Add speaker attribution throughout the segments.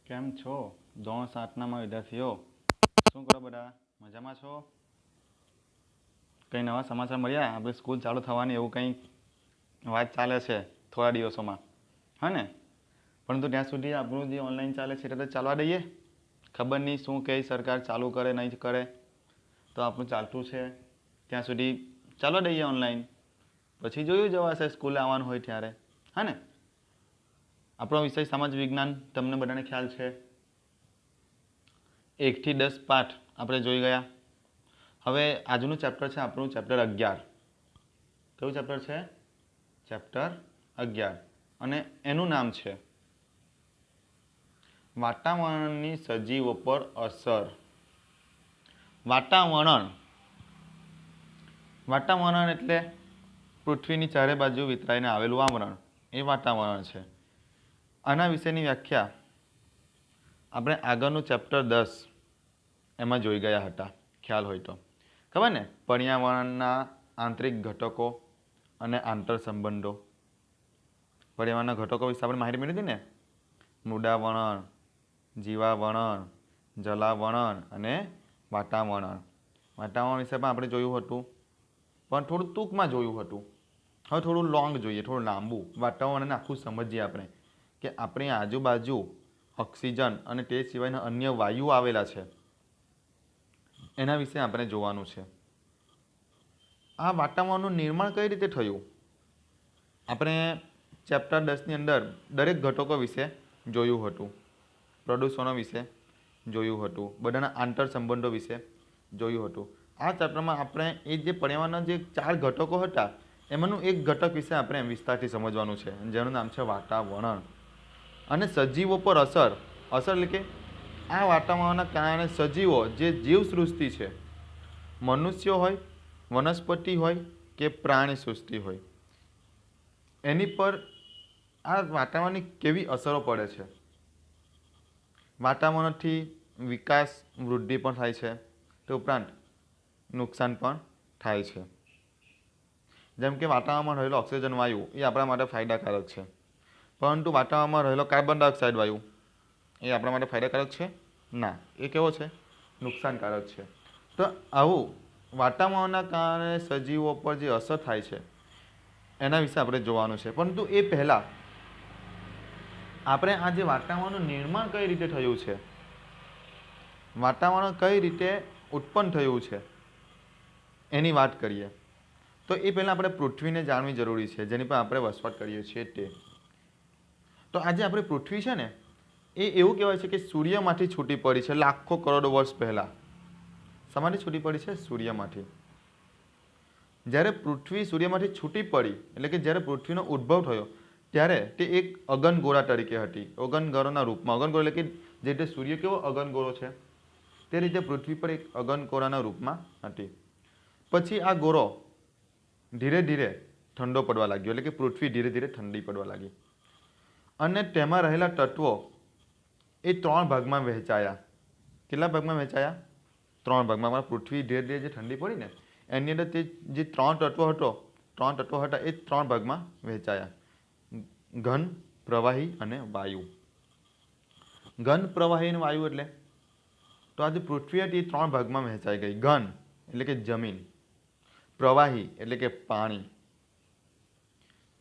Speaker 1: કેમ છો ધોરણ 7ના વિદ્યાર્થીઓ? શું કરો બધા? મજામાં છો? કંઈ નવા સમાચાર મળ્યા? આપણે સ્કૂલ ચાલુ થવાની એવું કંઈ વાત ચાલે છે થોડા દિવસોમાં, હા ને? પરંતુ ત્યાં સુધી આપણું જે ઓનલાઈન ચાલે છે એટલે ચાલવા દઈએ. ખબર નહીં શું કહે સરકાર, ચાલુ કરે નહીં કરે, તો આપણું ચાલતું છે ત્યાં સુધી ચાલવા દઈએ ઓનલાઈન. પછી જોયું જવાશે સ્કૂલે આવવાનું હોય ત્યારે, હા ને? આપણો વિષય સમાજ વિજ્ઞાન તમને બધાને ખ્યાલ છે. 1 થી 10 પાઠ આપણે જોઈ ગયા. હવે આજનું ચેપ્ટર છે આપણું ચેપ્ટર 11. કયું ચેપ્ટર છે? ચેપ્ટર 11 અને એનું નામ છે વાતાવરણની સજીવો પર અસર. વાતાવરણ એટલે પૃથ્વીની ચારે બાજુ વિતરાઈને આવેલું આવરણ, એ વાતાવરણ છે. આના વિશેની વ્યાખ્યા આપણે આગળનું ચેપ્ટર 10 એમાં જોઈ ગયા હતા, ખ્યાલ હોય તો. ખબર ને? પર્યાવરણના આંતરિક ઘટકો અને આંતર સંબંધો. પર્યાવરણના ઘટકો વિશે આપણે માહિતી મેળવી હતી ને? મૃદાવરણ, જીવાવરણ, જલાવરણ અને વાતાવરણ. વાતાવરણ વિશે પણ આપણે જોયું હતું, પણ થોડું ટૂંકમાં જોયું હતું. હવે થોડું લોંગ જોઈએ, થોડું લાંબુ. વાતાવરણને આખું સમજીએ આપણે કે આપણી આજુબાજુ ઓક્સિજન અને તે સિવાયના અન્ય વાયુ આવેલા છે, એના વિશે આપણે જોવાનું છે. આ વાતાવરણનું નિર્માણ કઈ રીતે થયું? આપણે ચેપ્ટર 10ની અંદર દરેક ઘટકો વિશે જોયું હતું. પ્રદૂષણો વિશે જોયું હતું, બધાના આંતર સંબંધો વિશે જોયું હતું. આ ચેપ્ટરમાં આપણે એ જે પર્યાવરણના જે 4 ઘટકો હતા એમાંનું એક ઘટક વિશે આપણે વિસ્તારથી સમજવાનું છે, જેનું નામ છે વાતાવરણ. અને સજીવો પર અસર. એટલે કે આ વાતાવરણના કારણે સજીવો, જે જીવસૃષ્ટિ છે, મનુષ્યો હોય, વનસ્પતિ હોય કે પ્રાણી સૃષ્ટિ હોય, એની પર આ વાતાવરણની કેવી અસરો પડે છે. વાતાવરણથી વિકાસ, વૃદ્ધિ પણ થાય છે, તે ઉપરાંત નુકસાન પણ થાય છે. જેમ કે વાતાવરણમાં રહેલો ઓક્સિજન વાયુ એ આપણા માટે ફાયદાકારક છે, પરંતુ વાતાવરણમાં રહેલો કાર્બન ડાયોક્સાઇડ વાયુ એ આપણા માટે ફાયદાકારક છે? ના, એ કેવો છે? નુકસાનકારક છે. તો આવું વાતાવરણના કારણે સજીવો પર જે અસર થાય છે એના વિશે આપણે જોવાનું છે. પરંતુ એ પહેલાં આપણે આ જે વાતાવરણનું નિર્માણ કઈ રીતે થયું છે, વાતાવરણ કઈ રીતે ઉત્પન્ન થયું છે, એની વાત કરીએ. તો એ પહેલાં આપણે પૃથ્વીને જાણવી જરૂરી છે, જેની પર આપણે વસવાટ કરીએ છીએ તે. તો આજે આપણે પૃથ્વી છે ને, એ એવું કહેવાય છે કે સૂર્યમાંથી છૂટી પડી છે લાખો કરોડો વર્ષ પહેલાં. શેમાંથી છૂટી પડી છે? સૂર્યમાંથી. જ્યારે પૃથ્વી સૂર્યમાંથી છૂટી પડી, એટલે કે જ્યારે પૃથ્વીનો ઉદ્ભવ થયો, ત્યારે તે એક અગનગોળા તરીકે હતી, અગનગોળાના રૂપમાં. અગનગોળો એટલે કે જે રીતે સૂર્ય કેવો અગનગોળો છે, તે રીતે પૃથ્વી પર એક અગનગોળાના રૂપમાં હતી. પછી આ ગોળો ધીરે ધીરે ઠંડો પડવા લાગ્યો, એટલે કે પૃથ્વી ધીરે ધીરે ઠંડી પડવા લાગી. અને તેમાં રહેલા તત્વો એ 3 ભાગમાં વહેંચાયા. કેટલા ભાગમાં વહેંચાયા? 3 ભાગમાં. પૃથ્વી ધીરે ધીરે જે ઠંડી પડી ને, એની અંદર તે જે 3 તત્વો હતા એ 3 ભાગમાં વહેંચાયા: ઘન, પ્રવાહી અને વાયુ. ઘન, પ્રવાહી અને વાયુ એટલે તો આજે પૃથ્વી હતી એ 3 ભાગમાં વહેંચાઈ ગઈ. ઘન એટલે કે જમીન, પ્રવાહી એટલે કે પાણી,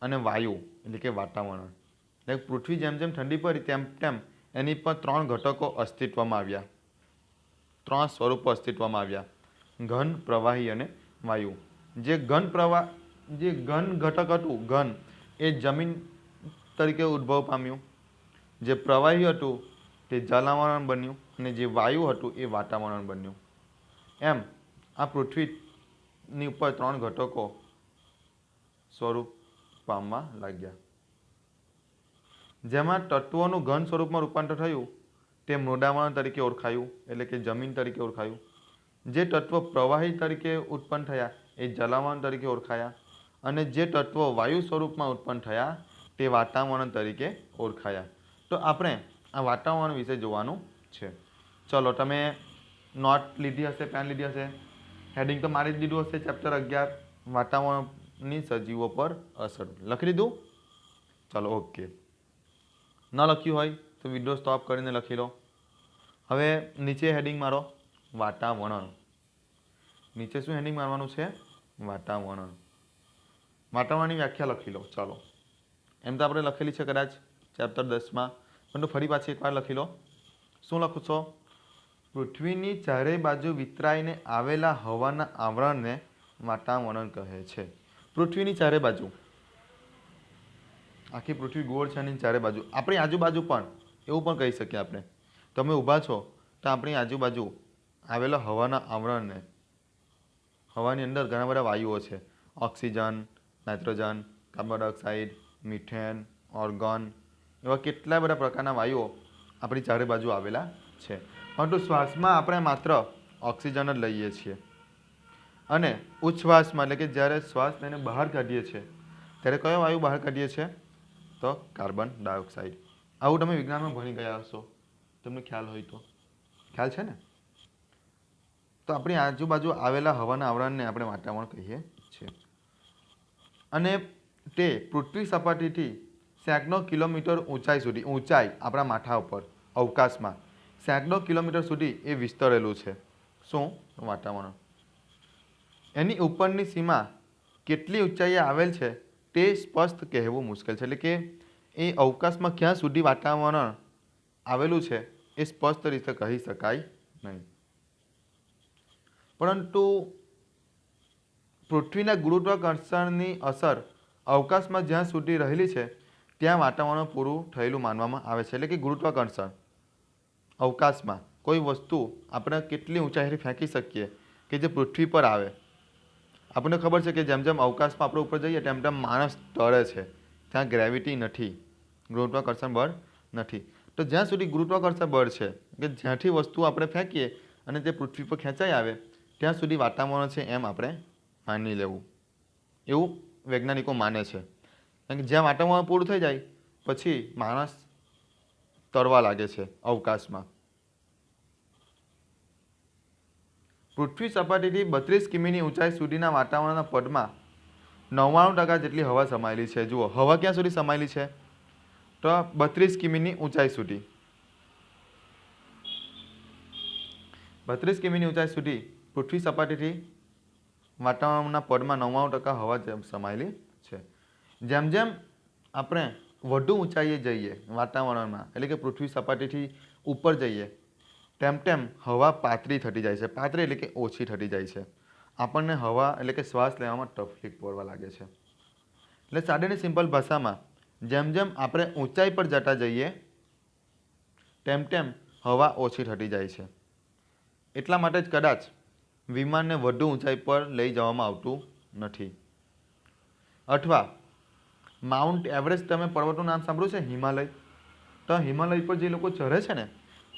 Speaker 1: અને વાયુ એટલે કે વાતાવરણ. એટલે પૃથ્વી જેમ જેમ ઠંડી પડી તેમ તેમ એની પર 3 ઘટકો અસ્તિત્વમાં આવ્યા, 3 સ્વરૂપો અસ્તિત્વમાં આવ્યા: ઘન, પ્રવાહી અને વાયુ. જે ઘન ઘટક હતું, ઘન, એ જમીન તરીકે ઉદ્ભવ પામ્યું. જે પ્રવાહી હતું તે જલાવરણ બન્યું, અને જે વાયુ હતું એ વાતાવરણ બન્યું. એમ આ પૃથ્વીની ઉપર 3 ઘટકો સ્વરૂપ પામવા લાગ્યા. જેમાં તત્વોનું ઘન સ્વરૂપમાં રૂપાંતર થયું તે મૃદાવરણ તરીકે ઓળખાયું, એટલે કે જમીન તરીકે ઓળખાયું. જે તત્વો પ્રવાહી તરીકે ઉત્પન્ન થયા એ જલાવરણ તરીકે ઓળખાયા, અને જે તત્વો વાયુ સ્વરૂપમાં ઉત્પન્ન થયા તે વાતાવરણ તરીકે ઓળખાયા. તો આપણે આ વાતાવરણ વિશે જોવાનું છે. ચલો, તમે નોટ લીધી હશે, પેન લીધી હશે, હેડિંગ તો મારી જ દીધું હશે. ચેપ્ટર 11 વાતાવરણની સજીવો પર અસર લખી દીધું? ચલો, ઓકે. ન લખ્યું હોય તો વિડીયો સ્ટોપ કરીને લખી લો. હવે નીચે હેડિંગ મારો વાતાવરણ. નીચે શું હેડિંગ મારવાનું છે? વાતાવરણ. વાતાવરણની વ્યાખ્યા લખી લો. ચાલો, એમ તો આપણે લખેલી છે કદાચ ચેપ્ટર 10માં, પરંતુ ફરી પાછી એકવાર લખી લો. શું લખું છો? પૃથ્વીની ચારે બાજુ વિતરાઈને આવેલા હવાના આવરણને વાતાવરણ કહે છે. પૃથ્વીની ચારે બાજુ, આખી પૃથ્વી ગોળ છે એની ચારે બાજુ, આપણી આજુબાજુ પણ એવું પણ કહી શકીએ આપણે. તમે ઊભા છો તો આપણી આજુબાજુ આવેલા હવાના આવરણને, હવાની અંદર ઘણા બધા વાયુઓ છે, oxygen, nitrogen, carbon dioxide, methane, organ, એવા કેટલા બધા પ્રકારના વાયુઓ આપણી ચારે બાજુ આવેલા છે. પરંતુ શ્વાસમાં આપણે માત્ર ઓક્સિજન જ લઈએ છીએ, અને ઉચ્છ્વાસમાં એટલે કે જ્યારે શ્વાસ લઈને બહાર કાઢીએ છીએ ત્યારે કયો વાયુ બહાર કાઢીએ છીએ? તો કાર્બન ડાયોક્સાઇડ. આવું તમે વિજ્ઞાનમાં ભણી ગયા હશો, તમને ખ્યાલ હોય તો. ખ્યાલ છે ને? તો આપણી આજુબાજુ આવેલા હવાના આવરણને આપણે વાતાવરણ કહીએ છીએ. અને તે પૃથ્વી સપાટીથી સેંકડો કિલોમીટર ઊંચાઈ સુધી, ઊંચાઈ આપણા માથા ઉપર અવકાશમાં સેંકડો કિલોમીટર સુધી એ વિસ્તરેલું છે. શું? વાતાવરણ. એની ઉપરની સીમા કેટલી ઊંચાઈએ આવેલ છે તે સ્પષ્ટ કહેવું મુશ્કેલ છે. એટલે કે એ અવકાશમાં ક્યાં સુધી વાતાવરણ આવેલું છે એ સ્પષ્ટ રીતે કહી શકાય નહીં. પરંતુ પૃથ્વીના ગુરુત્વાકર્ષણની અસર અવકાશમાં જ્યાં સુધી રહેલી છે ત્યાં વાતાવરણ પૂરું થયેલું માનવામાં આવે છે. એટલે કે ગુરુત્વાકર્ષણ અવકાશમાં કોઈ વસ્તુ આપણે કેટલી ઊંચાઈથી ફેંકી શકીએ કે જે પૃથ્વી પર આવે. આપણને ખબર છે કે જેમ જેમ અવકાશમાં આપણે ઉપર જઈએ તેમ તેમ માણસ ટળે છે, ત્યાં ગ્રેવિટી નથી, ગુરુત્વાકર્ષણ બળ નથી. તો જ્યાં સુધી ગુરુત્વાકર્ષણ બળ છે કે જ્યાંથી વસ્તુ આપણે ફેંકીએ અને તે પૃથ્વી પર ખેંચાઈ આવે ત્યાં સુધી વાતાવરણ છે એમ આપણે માની લેવું, એવું વૈજ્ઞાનિકો માને છે. કારણ કે જ્યાં વાતાવરણ પૂરું થઈ જાય પછી માણસ તરવા લાગે છે અવકાશમાં. પૃથ્વી સપાટીથી 32 કિમીની ઊંચાઈ સુધીના વાતાવરણના પદમાં 99% જેટલી હવા સમાયેલી છે. જુઓ, હવા ક્યાં સુધી સમાયેલી છે? તો 32 કિમીની ઊંચાઈ સુધી. 32 કિમીની ઊંચાઈ સુધી પૃથ્વી સપાટીથી વાતાવરણના પદમાં 99% હવા સમાયેલી છે. જેમ જેમ આપણે વધુ ઊંચાઈએ જઈએ વાતાવરણમાં, એટલે કે પૃથ્વી સપાટીથી ઉપર જઈએ, તેમ તેમ હવા પાતળી થતી જાય છે. પાતળી એટલે કે ઓછી થતી જાય છે. આપણને હવા એટલે કે શ્વાસ લેવામાં તકલીફ પડવા લાગે છે. એટલે સાદીની સિમ્પલ ભાષામાં જેમ જેમ આપણે ઊંચાઈ પર જતા જઈએ તેમ તેમ હવા ઓછી થતી જાય છે. એટલા માટે જ કદાચ વિમાનને વધુ ઊંચાઈ પર લઈ જવામાં આવતું નથી. અથવા માઉન્ટ એવરેસ્ટ, તમે પર્વતનું નામ સાંભળ્યું છે? હિમાલય. તો હિમાલય પર જે લોકો ચઢે છે ને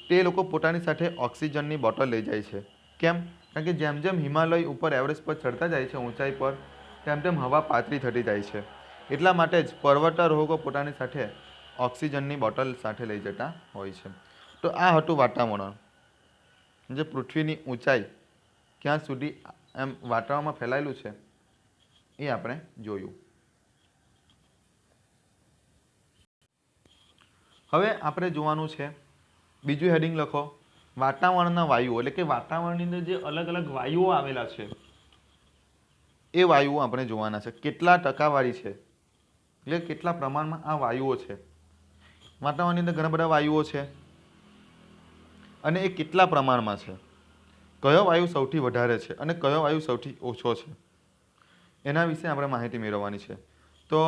Speaker 1: તે લોકો પોતાની સાથે ઓક્સિજનની બોટલ લઈ જાય છે. કેમ? કારણ કે જેમ જેમ હિમાલય ઉપર એવરેસ્ટ પર ચડતા જાય છે ઊંચાઈ પર, તેમ તેમ હવા પાતળી થતી જાય છે. એટલા માટે જ પર્વતારોહકો પોતાની સાથે ઓક્સિજનની બોટલ સાથે લઈ જતા હોય છે. તો આ હતું વાતાવરણ, જે પૃથ્વીની ઊંચાઈ ક્યાં સુધી એમ વાતાવરણમાં ફેલાયેલું છે એ આપણે જોયું. હવે આપણે જોવાનું છે બીજું હેડિંગ લખો, વાતાવરણના વાયુઓ. એટલે કે વાતાવરણની અંદર જે અલગ અલગ વાયુઓ આવેલા છે એ વાયુઓ આપણે જોવાના છે. કેટલા ટકાવારી છે, એટલે કેટલા પ્રમાણમાં આ વાયુઓ છે. વાતાવરણની અંદર ઘણા બધા વાયુઓ છે અને એ કેટલા પ્રમાણમાં છે, કયો વાયુ સૌથી વધારે છે અને કયો વાયુ સૌથી ઓછો છે, એના વિશે આપણે માહિતી મેળવવાની છે. તો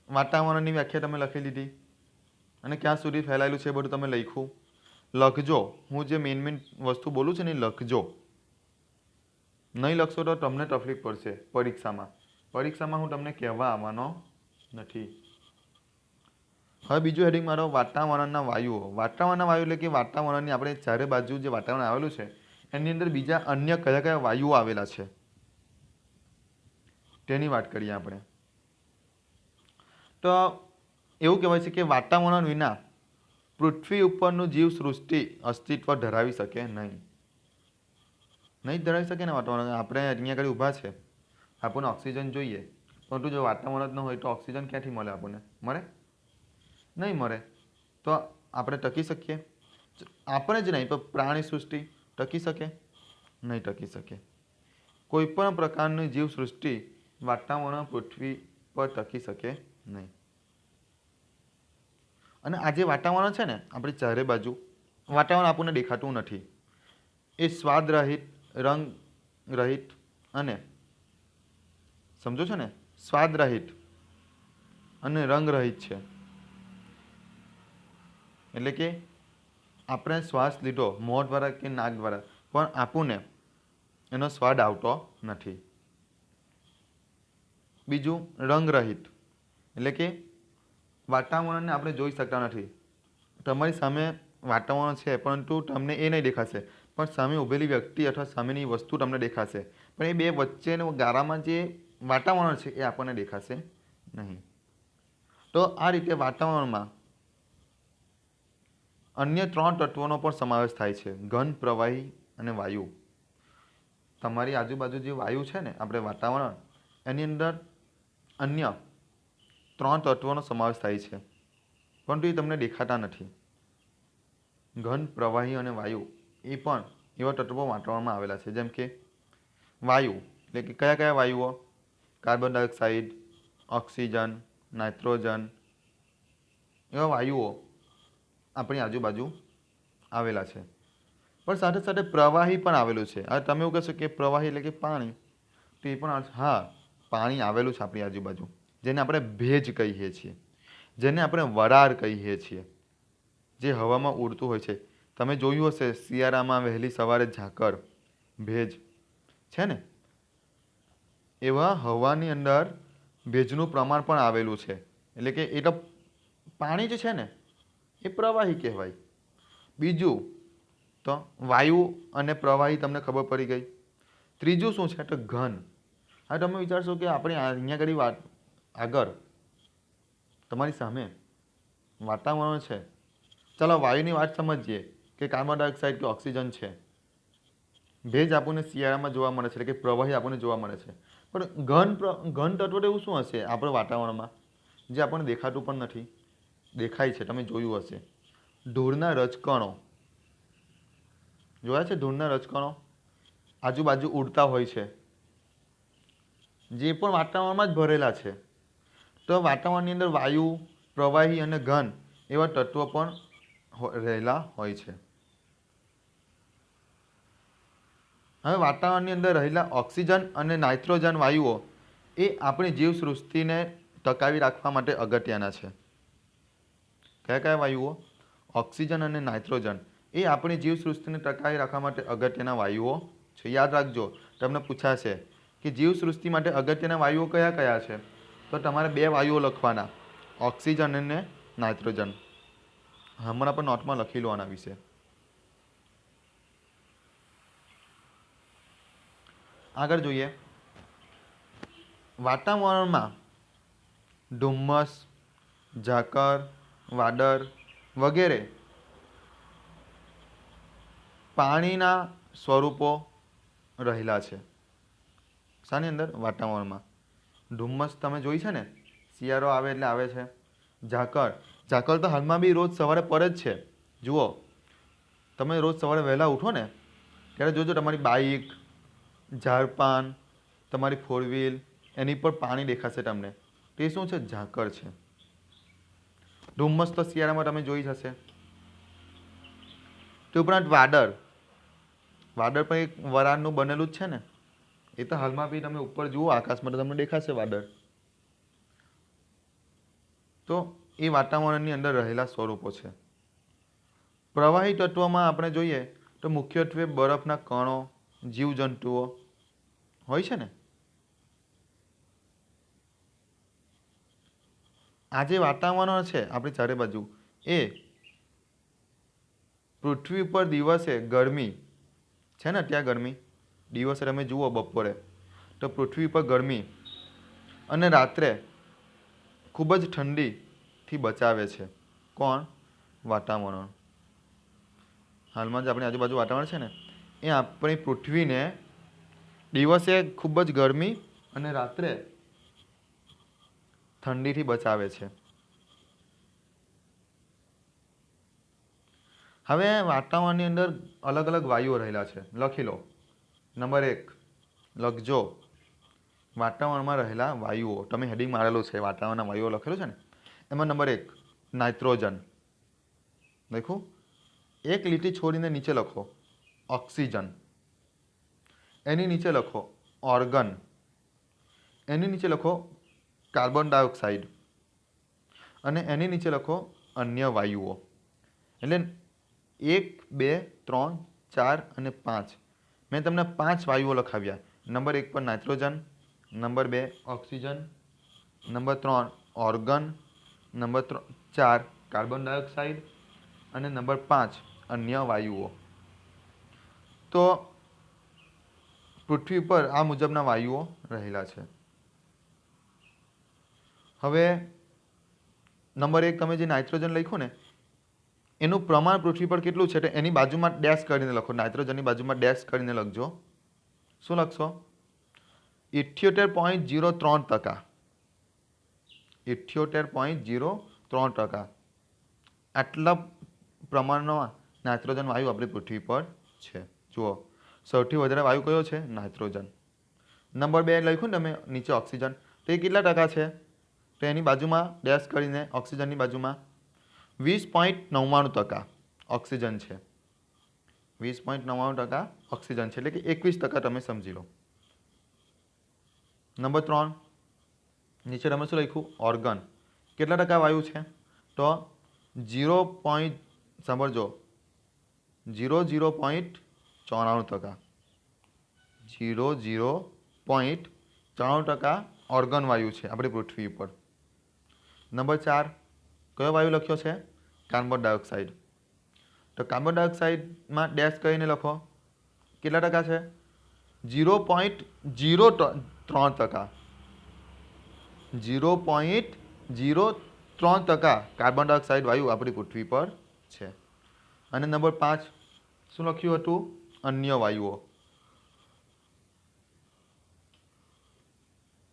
Speaker 1: વાતાવરણની વ્યાખ્યા તમે લખી લીધી અને ક્યાં સુધી ફેલાયેલું છે એ બધું તમે લખ્યું. લખજો, હું જે મેઇન વસ્તુ બોલું છું ને એ લખજો. નહીં લખશો તો તમને તકલીફ પડશે પરીક્ષામાં. પરીક્ષામાં હું તમને કહેવા આવવાનો નથી. હવે બીજું હેડિંગ મારો વાતાવરણના વાયુઓ. વાતાવરણના વાયુ એટલે કે વાતાવરણની આપણે ચારે બાજુ જે વાતાવરણ આવેલું છે એની અંદર બીજા અન્ય કયા કયા વાયુઓ આવેલા છે તેની વાત કરીએ આપણે. તો એવું કહેવાય છે કે વાતાવરણ વિના પૃથ્વી ઉપરનું જીવ સૃષ્ટિ અસ્તિત્વ ધરાવી શકે નહીં. નહીં જ ધરાવી શકે ને વાતાવરણ. આપણે અહીંયા આગળ ઊભા છે, આપણને ઓક્સિજન જોઈએ, પરંતુ જો વાતાવરણ જ ન હોય તો ઓક્સિજન ક્યાંથી મળે? આપણને મળે નહીં મળે. તો આપણે ટકી શકીએ? આપણે જ નહીં પણ પ્રાણી સૃષ્ટિ ટકી શકે? નહીં ટકી શકે. કોઈ પણ પ્રકારની જીવસૃષ્ટિ વાતાવરણ પૃથ્વી પર ટકી શકે નહીં. અને આ જે વાતાવરણ છે ને, આપણી ચારે બાજુ વાતાવરણ આપણને દેખાતું નથી. એ સ્વાદ રહિત, રંગ રહિત અને સમજો છો ને, સ્વાદ રહિત અને રંગ રહિત છે. એટલે કે આપણે શ્વાસ લીધો મોં દ્વારા કે નાક દ્વારા, પણ આપણને એનો સ્વાદ આવતો નથી. બીજું રંગરહિત, એટલે કે વાતાવરણને આપણે જોઈ શકતા નથી. તમારી સામે વાતાવરણ છે પરંતુ તમને એ નહીં દેખાશે, પણ સામે ઊભેલી વ્યક્તિ અથવા સામેની વસ્તુ તમને દેખાશે, પણ એ બે વચ્ચેનો ગાળામાં જે વાતાવરણ છે એ આપણને દેખાશે નહીં. તો આ રીતે વાતાવરણમાં અન્ય 3 તત્વોનો પણ સમાવેશ થાય છે: ઘન, પ્રવાહી અને વાયુ. તમારી આજુબાજુ જે વાયુ છે ને, આપણે વાતાવરણ, એની અંદર અન્ય 3 તત્વોનો સમાવેશ થાય છે, પરંતુ એ તમને દેખાતા નથી. ઘન, પ્રવાહી અને વાયુ એ પણ એવા તત્વો વાતાવરણમાં આવેલા છે. જેમ કે વાયુ, એટલે કે કયા કયા વાયુઓ? કાર્બન ડાયોક્સાઇડ, ઓક્સિજન, નાઇટ્રોજન, એવા વાયુઓ આપણી આજુબાજુ આવેલા છે. પણ સાથે સાથે પ્રવાહી પણ આવેલું છે. હવે તમે એવું કહેશો કે પ્રવાહી એટલે કે પાણી, તો એ પણ હા, પાણી આવેલું છે આપણી આજુબાજુ, જેને આપણે ભેજ કહીએ છીએ, જેને આપણે વરાળ કહીએ છીએ, જે હવામાં ઉડતું હોય છે. તમે જોયું હશે શિયાળામાં વહેલી સવારે ઝાકળ, ભેજ છે ને, એવા હવાની અંદર ભેજનું પ્રમાણ પણ આવેલું છે. એટલે કે એ તો પાણી જ છે ને, એ પ્રવાહી કહેવાય. બીજું તો વાયુ અને પ્રવાહી તમને ખબર પડી ગઈ. ત્રીજું શું છે? તો ઘન. હવે તમે વિચારશો કે આપણે અહીંયા આગળ આગળ તમારી સામે વાતાવરણ છે. ચાલો વાયુની વાત સમજીએ કે કાર્બન ડાયોક્સાઇડ કે ઓક્સિજન છે. ભેજ આપણને શિયાળામાં જોવા મળે છે, એટલે કે પ્રવાહી આપણને જોવા મળે છે. પણ ઘન તત્વ એવું શું હશે આપણા વાતાવરણમાં જે આપણને દેખાતું પણ નથી? દેખાય છે, તમે જોયું હશે. ધૂળના રજકણો જોયા છે? ધૂળના રજકણો આજુબાજુ ઉડતા હોય છે, જે પણ વાતાવરણમાં જ ભરેલા છે. તો વાતાવરણની અંદર વાયુ, પ્રવાહી અને ઘન એવા તત્વો પણ રહેલા હોય છે. હવે વાતાવરણની અંદર રહેલા ઓક્સિજન અને નાઇટ્રોજન વાયુઓ એ આપણી જીવસૃષ્ટિને ટકાવી રાખવા માટે અગત્યના છે. કયા કયા વાયુઓ? ઓક્સિજન અને નાઇટ્રોજન એ આપણી જીવસૃષ્ટિને ટકાવી રાખવા માટે અગત્યના વાયુઓ છે. યાદ રાખજો, તમને પૂછાશે કે જીવસૃષ્ટિ માટે અગત્યના વાયુઓ કયા કયા છે, તો તમારે 2 વાયુઓ લખવાના, ઓક્સિજન અને નાઇટ્રોજન. હમણાં પણ નોટમાં લખી લો આના વિશે. આગળ જોઈએ. વાતાવરણમાં ધુમ્મસ, ઝાકળ, વાદળ વગેરે પાણીના સ્વરૂપો રહેલા છે. શાની અંદર? વાતાવરણમાં. ધુમ્મસ તમે જોઈ છે ને, શિયાળો આવે એટલે આવે છે. ઝાકળ તો હાલમાં બી રોજ સવારે પડે જ છે. જુઓ, તમે રોજ સવારે વહેલા ઉઠો ને ત્યારે જોજો તમારી બાઇક, ઝાડપાન, તમારી 4 વ્હીલ, એની પર પાણી દેખાશે તમને. તે શું છે? ઝાકળ છે. ધુમ્મસ તો શિયાળામાં તમે જોઈ જ હશે. તે ઉપરાંત વાદળ પણ એક વરાળનું બનેલું જ છે ને. એ તો હાલમાં બી તમે ઉપર જુઓ આકાશમાં તો તમને દેખાશે વાદળ. તો એ વાતાવરણની અંદર રહેલા સ્વરૂપો છે. પ્રવાહી તત્વોમાં આપણે જોઈએ તો મુખ્યત્વે બરફના કણો, જીવજંતુઓ હોય છે ને. આ જે વાતાવરણ છે આપણી ચારે બાજુ, એ પૃથ્વી પર દિવસે ગરમી છે ને, ત્યાં ગરમી દિવસે તમે જુઓ બપોરે તો પૃથ્વી પર ગરમી, અને રાત્રે ખૂબ જ ઠંડીથી બચાવે છે. કોણ? વાતાવરણ. હાલમાં જે આપણી આજુબાજુ વાતાવરણ છે ને, એ આપણી પૃથ્વીને દિવસે ખૂબ જ ગરમી અને રાત્રે ઠંડીથી બચાવે છે. હવે વાતાવરણની અંદર અલગ અલગ વાયુઓ રહેલા છે, લખી લો. નંબર 1 લખજો, વાતાવરણમાં રહેલા વાયુઓ. તમે હેડિંગ મારેલું છે, વાતાવરણના વાયુઓ લખેલું છે ને, એમાં નંબર 1 નાઇટ્રોજન લખું. એક લીટી છોડીને નીચે લખો ઓક્સિજન, એની નીચે લખો ઓર્ગન, એની નીચે લખો કાર્બન ડાયોક્સાઇડ અને એની નીચે લખો અન્ય વાયુઓ. એટલે 1 2 3 4 અને 5 મેં તમને 5 વાયુઓ લખાવ્યા. નંબર 1 પર nitrogen, number 2 oxygen, number 3 organ, number 4 carbon dioxide અને નંબર 5 અન્ય વાયુઓ. તો પૃથ્વી પર આ મુજબના વાયુઓ રહેલા છે. હવે નંબર 1 તમે જે નાઇટ્રોજન લખ્યું ને એનું પ્રમાણ પૃથ્વી પર કેટલું છે, એની બાજુમાં ડેશ કરીને લખો. નાઇટ્રોજનની બાજુમાં ડેશ કરીને લખજો. શું લખશો? 78.03%. 78.03%. આટલા પ્રમાણનો નાઇટ્રોજન વાયુ આપણી પૃથ્વી પર છે. જુઓ, સૌથી વધારે વાયુ કયો છે? નાઇટ્રોજન. નંબર 2 લખ્યું ને તમે નીચે ઓક્સિજન, તો એ કેટલા ટકા છે? તો એની બાજુમાં ડેશ કરીને ઓક્સિજનની બાજુમાં 20.99% ઓક્સિજન છે. 20.99% ઓક્સિજન છે, એટલે કે 21% તમે સમજી લો. નંબર 3 નીચે તમે શું લખ્યું? ઓર્ગન. કેટલા ટકા વાયુ છે? તો 0.94%. 00.94% ઓર્ગન વાયુ છે આપણી પૃથ્વી પર. નંબર 4 કયો વાયુ લખ્યો છે? Carbon dioxide. તો કાર્બન ડાયોક્સાઇડમાં ડેશ કરીને લખો કેટલા ટકા છે? 0.03%. 0.03% કાર્બન ડાયોક્સાઇડ વાયુ આપણી પૃથ્વી પર છે. અને નંબર 5 શું લખ્યું હતું? અન્ય વાયુઓ.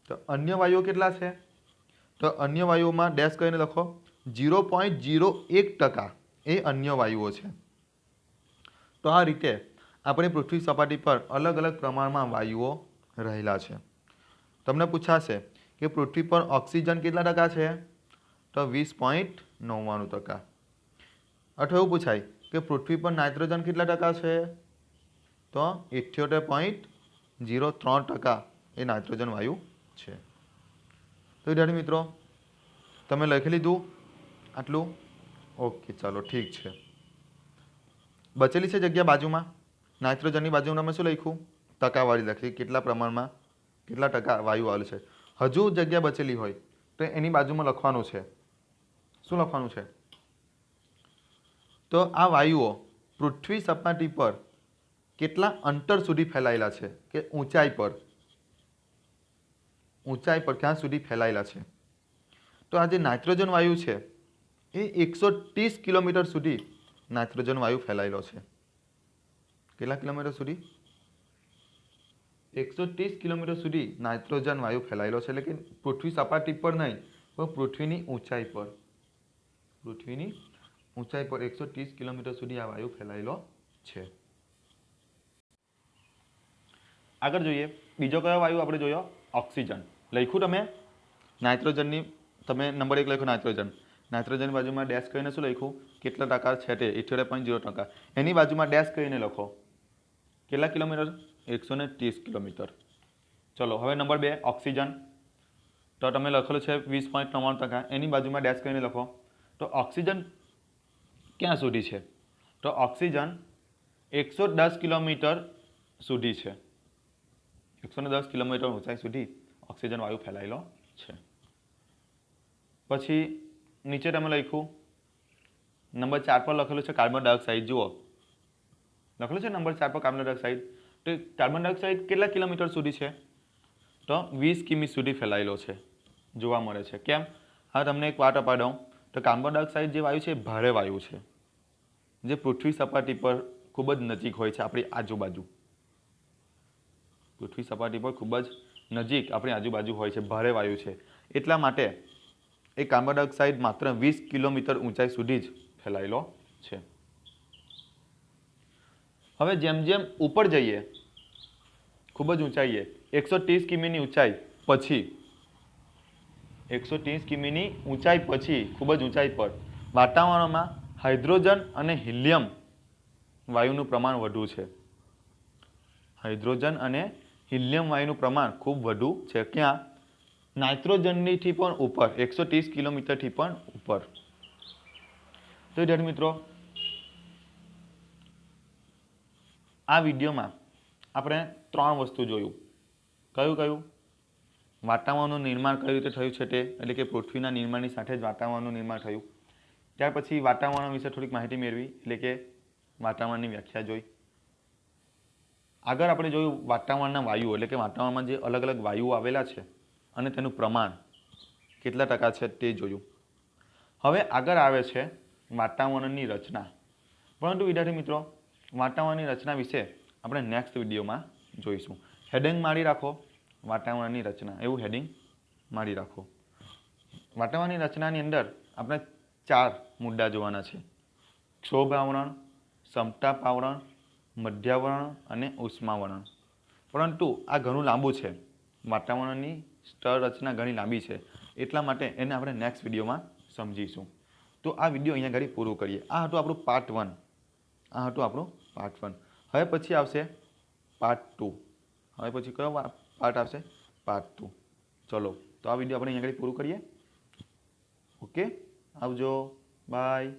Speaker 1: તો અન્ય વાયુઓ કેટલા છે? તો અન્ય વાયુઓમાં ડેશ કરીને લખો 0.01% એ અન્ય વાયુઓ છે. તો આ રીતે આપણી પૃથ્વી સપાટી પર અલગ અલગ પ્રમાણમાં વાયુઓ રહેલા છે. તમને પૂછાશે કે પૃથ્વી પર ઓક્સિજન કેટલા ટકા છે? તો 20.99%. અથવા એવું પૂછાય કે પૃથ્વી પર નાઇટ્રોજન કેટલા ટકા છે? તો 78.03% એ નાઇટ્રોજન વાયુ છે. તો વિદ્યાર્થી મિત્રો, તમે લખી લીધું આટલું? ઓકે, ચાલો ઠીક છે. બચેલી છે જગ્યા બાજુમાં, નાઇટ્રોજનની બાજુમાં અમે શું લખ્યું? ટકાવારી લખી, કેટલા પ્રમાણમાં કેટલા ટકા વાયુ આવેલું છે. હજુ જગ્યા બચેલી હોય તો એની બાજુમાં લખવાનું છે. શું લખવાનું છે? તો આ વાયુઓ પૃથ્વી સપાટી પર કેટલા અંતર સુધી ફેલાયેલા છે, કે ઊંચાઈ પર ક્યાં સુધી ફેલાયેલા છે. તો આ જે નાઇટ્રોજન વાયુ છે એ 130 કિલોમીટર સુધી નાઇટ્રોજન વાયુ ફેલાયેલો છે. કેટલા કિલોમીટર સુધી? 130 કિલોમીટર સુધી નાઇટ્રોજન વાયુ ફેલાયેલો છે. એટલે કે પૃથ્વી સપાટી પર નહીં, પણ પૃથ્વીની ઊંચાઈ પર 130 કિલોમીટર સુધી આ વાયુ ફેલાયેલો છે. આગળ જોઈએ, બીજો કયો વાયુ આપણે જોયો? ઓક્સિજન. લખ્યું તમે નાઇટ્રોજનની, તમે નંબર 1 લખ્યું નાઇટ્રોજન. નાઇટ્રોજનની બાજુમાં ડેશ કરીને શું લખ્યું? કેટલા ટકા છે તે? 78.0%. એની બાજુમાં ડેશ કરીને લખો કેટલા કિલોમીટર? 130 કિલોમીટર. ચલો હવે નંબર 2 ઓક્સિજન. તો તમે લખેલું છે 20.99%. એની બાજુમાં ડેશ કરીને લખો. તો ઓક્સિજન ક્યાં સુધી છે? તો ઓક્સિજન 110 કિલોમીટર સુધી છે. 110 કિલોમીટર ઊંચાઈ સુધી ઓક્સિજન વાયુ ફેલાયેલો છે. પછી નીચે તમે લખ્યું નંબર 4 પર લખેલું છે કાર્બન ડાયોક્સાઇડ. જુઓ લખેલું છે નંબર 4 પર કાર્બન ડાયોક્સાઇડ. તો કાર્બન ડાયોક્સાઇડ કેટલા કિલોમીટર સુધી છે? તો 20 કિમી સુધી ફેલાયેલો છે, જોવા મળે છે. કેમ? હા, તમને એક વાત અપાવી દઉં. તો કાર્બન ડાયોક્સાઇડ જે વાયુ છે એ ભારે વાયુ છે, જે પૃથ્વી સપાટી પર ખૂબ જ નજીક હોય છે. આપણી આજુબાજુ પૃથ્વી સપાટી પર ખૂબ જ નજીક આપણી આજુબાજુ હોય છે, ભારે વાયુ છે. એટલા માટે એ કાર્બન ડાયોક્સાઇડ માત્ર 20 કિલોમીટર ઊંચાઈ સુધી જ ફેલાયેલો છે. હવે જેમ જેમ ઉપર જઈએ ખૂબ જ ઊંચાઈએ 130 કિમીની ઊંચાઈ પછી 130 કિમીની ઊંચાઈ પછી ખૂબ જ ઊંચાઈ પર વાતાવરણમાં હાઇડ્રોજન અને હિલિયમ વાયુનું પ્રમાણ વધુ છે. હાઇડ્રોજન અને હિલિયમ વાયુનું પ્રમાણ ખૂબ વધુ છે. ક્યાં? નાઇટ્રોજનથી પણ ઉપર, 130 કિલોમીટરથી પણ ઉપર. તો વિદ્યાર્થી મિત્રો, આ વિડીયોમાં આપણે 3 વસ્તુ જોયું. કયું કયું? વાતાવરણનું નિર્માણ કઈ રીતે થયું છે તે, એટલે કે પૃથ્વીના નિર્માણની સાથે જ વાતાવરણનું નિર્માણ થયું. ત્યાર પછી વાતાવરણ વિશે થોડીક માહિતી મેળવી, એટલે કે વાતાવરણની વ્યાખ્યા જોઈ. આગળ આપણે જોયું વાતાવરણના વાયુઓ, એટલે કે વાતાવરણમાં જે અલગ અલગ વાયુઓ આવેલા છે અને તેનું પ્રમાણ કેટલા ટકા છે તે જોયું. હવે આગળ આવે છે વાતાવરણની રચના. પરંતુ વિદ્યાર્થી મિત્રો, વાતાવરણની રચના વિશે આપણે નેક્સ્ટ વિડીયોમાં જોઈશું. હેડિંગ મારી રાખો, વાતાવરણની રચના, એવું હેડિંગ મારી રાખો. વાતાવરણની રચનાની અંદર આપણે 4 મુદ્દા જોવાના છે: ક્ષોભાવરણ, સમતાપાવરણ, મધ્યાવરણ અને ઉષ્માવરણ. પરંતુ આ ઘણું લાંબુ છે. વાતાવરણની સ્તર રચના ઘણી લાંબી છે, એટલા માટે એને આપણે નેક્સ્ટ વિડીયોમાં સમજીશું. તો આ વિડીયો અહીંયા ઘડી પૂરું કરીએ. આ હતું આપણું પાર્ટ 1. આ હતું આપણું પાર્ટ 1. હવે પછી આવશે પાર્ટ 2. હવે પછી કયો પાર્ટ આવશે? પાર્ટ 2. ચલો, તો આ વિડીયો આપણે અહીંયા ઘડી પૂરું કરીએ. ઓકે, આવજો, બાય.